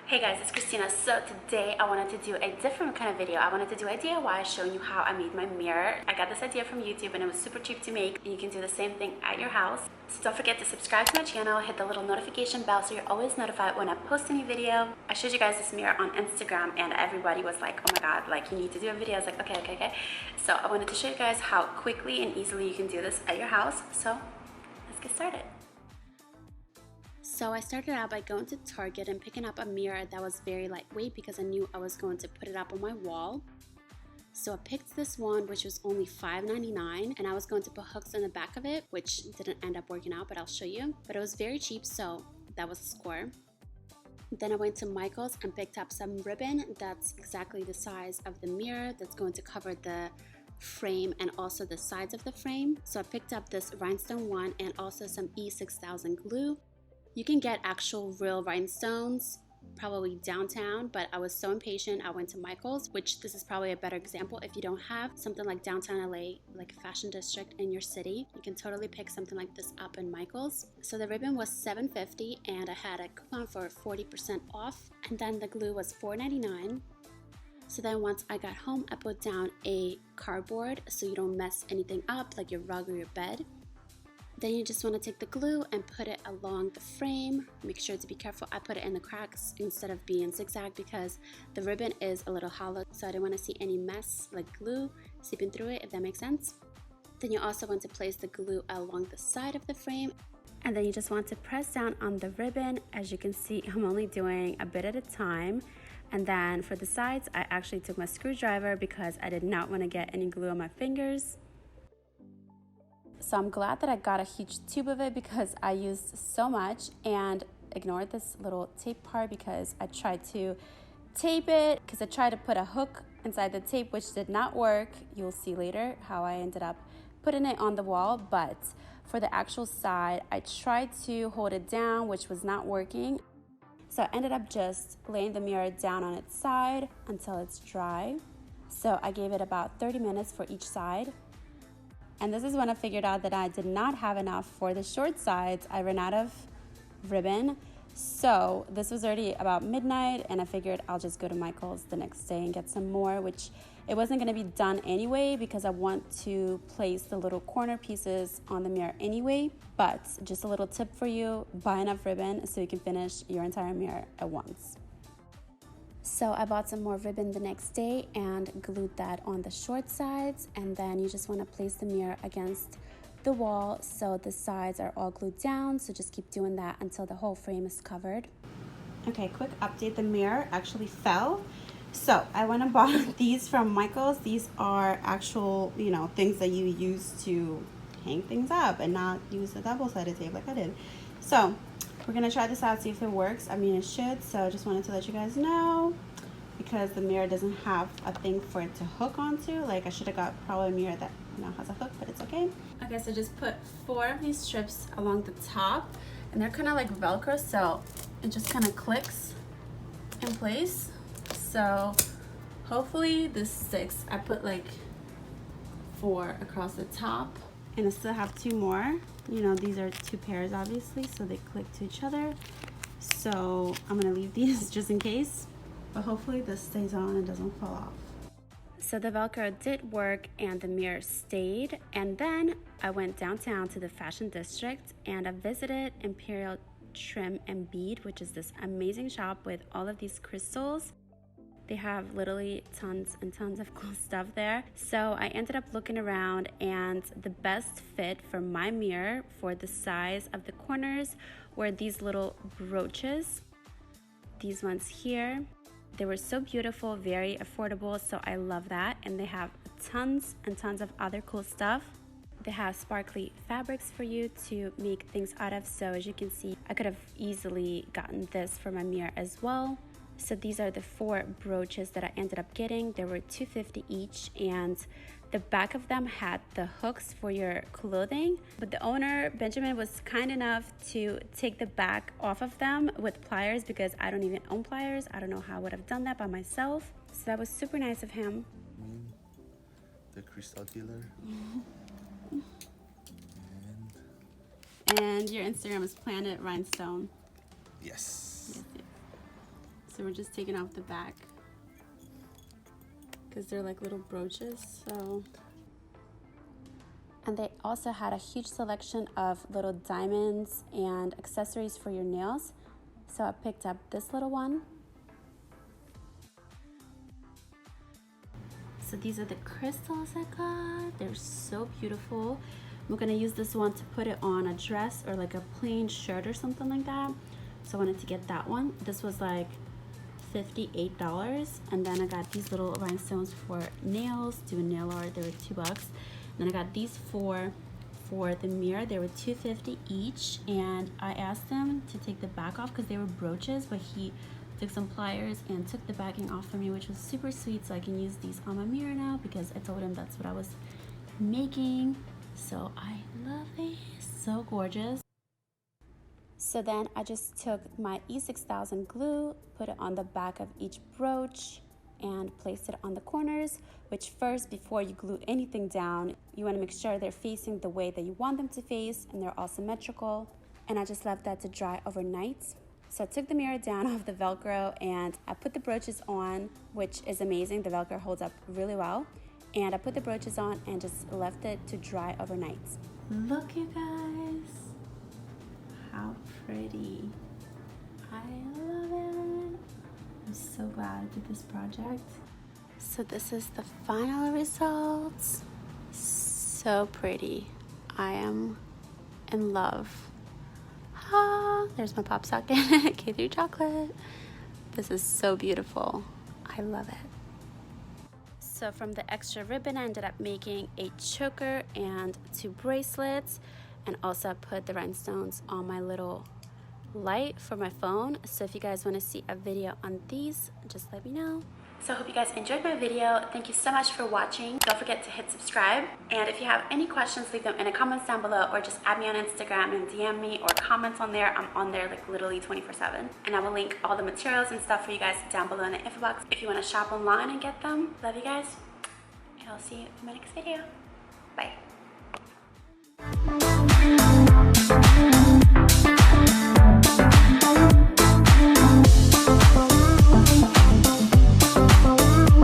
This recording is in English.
Hey guys, it's Kristina. So today I wanted to do a different kind of video. I wanted to do a DIY showing you how I made my mirror. I got this idea from YouTube and it was super cheap to make, and you can do the same thing at your house. So don't forget to subscribe to my channel, hit the little notification bell so you're always notified when I post a new video. I showed you guys this mirror on Instagram and everybody was like, oh my god, like you need to do a video. I was like, okay. So I wanted to show you guys how quickly and easily you can do this at your house. So let's get started. So I started out by going to Target and picking up a mirror that was very lightweight because I knew I was going to put it up on my wall. So I picked this one, which was only $5.99, and I was going to put hooks in the back of it, which didn't end up working out, but I'll show you. But it was very cheap, so that was a score. Then I went to Michael's and picked up some ribbon that's exactly the size of the mirror that's going to cover the frame and also the sides of the frame. So I picked up this rhinestone one and also some E6000 glue. You can get actual real rhinestones probably downtown, but I was so impatient I went to Michael's, which this is probably a better example. If you don't have something like downtown LA, like a fashion district in your city, you can totally pick something like this up in Michael's. So the ribbon was $7.50 and I had a coupon for 40% off, and then the glue was $4.99. So then once I got home, I put down a cardboard so you don't mess anything up like your rug or your bed. Then you just want to take the glue and put it along the frame. Make sure to be careful. I put it in the cracks instead of being zigzag because the ribbon is a little hollow, so I didn't want to see any mess like glue seeping through it, if that makes sense. Then you also want to place the glue along the side of the frame, and then you just want to press down on the ribbon. As you can see, I'm only doing a bit at a time. And then for the sides, I actually took my screwdriver because I did not want to get any glue on my fingers. So I'm glad that I got a huge tube of it because I used so much, and ignored this little tape part because I tried to tape it because I tried to put a hook inside the tape, which did not work. You'll see later how I ended up putting it on the wall. But for the actual side, I tried to hold it down, which was not working. So I ended up just laying the mirror down on its side until it's dry. So I gave it about 30 minutes for each side. And this is when I figured out that I did not have enough for the short sides. I ran out of ribbon. So this was already about midnight, and I figured I'll just go to Michael's the next day and get some more, which it wasn't gonna be done anyway because I want to place the little corner pieces on the mirror anyway. But just a little tip for you, buy enough ribbon so you can finish your entire mirror at once. So I bought some more ribbon the next day and glued that on the short sides, and then you just want to place the mirror against the wall so the sides are all glued down. So just keep doing that until the whole frame is covered. Okay, quick update, the mirror actually fell. So I went and bought these from Michael's. These are actual, things that you use to hang things up and not use a double-sided tape like I did. So we're gonna try this out, see if it works. I mean, it should, so I just wanted to let you guys know because the mirror doesn't have a thing for it to hook onto. Like, I should have got probably a mirror that has a hook, but it's okay. Okay, so just put 4 of these strips along the top, and they're kind of like Velcro, so it just kind of clicks in place. So hopefully this sticks. I put like 4 across the top, and I still have 2 more. These are 2 pairs obviously, so they click to each other. So I'm gonna leave these just in case, but hopefully this stays on and doesn't fall off. So the Velcro did work and the mirror stayed, and then I went downtown to the fashion district and I visited Imperial Trim and Bead, which is this amazing shop with all of these crystals. They have literally tons and tons of cool stuff there. So I ended up looking around, and the best fit for my mirror for the size of the corners were these little brooches. These ones here. They were so beautiful, very affordable, so I love that. And they have tons and tons of other cool stuff. They have sparkly fabrics for you to make things out of. So as you can see, I could have easily gotten this for my mirror as well. So these are the 4 brooches that I ended up getting. They were $2.50 each, and the back of them had the hooks for your clothing. But the owner, Benjamin, was kind enough to take the back off of them with pliers because I don't even own pliers. I don't know how I would have done that by myself. So that was super nice of him. The crystal dealer. And your Instagram is Planet Rhinestone. Yes. Yes. So we're just taking off the back because they're like little brooches. So, and they also had a huge selection of little diamonds and accessories for your nails. So I picked up this little one. So these are the crystals I got. They're so beautiful. I'm gonna use this one to put it on a dress or like a plain shirt or something like that. So I wanted to get that one. This was like $58. And then I got these little rhinestones for nails, doing nail art. They were $2. And then I got these four for the mirror. They were $2.50 each. And I asked them to take the back off because they were brooches, but he took some pliers and took the backing off for me, which was super sweet. So I can use these on my mirror now because I told him that's what I was making. So I love these, so gorgeous. So then I just took my E6000 glue, put it on the back of each brooch and placed it on the corners, which first, before you glue anything down, you want to make sure they're facing the way that you want them to face and they're all symmetrical. And I just left that to dry overnight. So I took the mirror down off the Velcro and I put the brooches on, which is amazing. The Velcro holds up really well. And I put the brooches on and just left it to dry overnight. Look, you guys, how pretty. I love it. I'm so glad I did this project. So this is the final results. So pretty. I am in love. Ah, there's my pop socket. K3 chocolate. This is so beautiful. I love it. So from the extra ribbon, I ended up making a choker and 2 bracelets, and also I put the rhinestones on my little light for my phone. So if you guys want to see a video on these, just let me know. So I hope you guys enjoyed my video. Thank you so much for watching. Don't forget to hit subscribe. And if you have any questions, leave them in the comments down below, or just add me on Instagram and DM me, or comment on there. I'm on there like literally 24/7. And I will link all the materials and stuff for you guys down below in the info box if you want to shop online and get them. Love you guys. And I'll see you in my next video. Bye.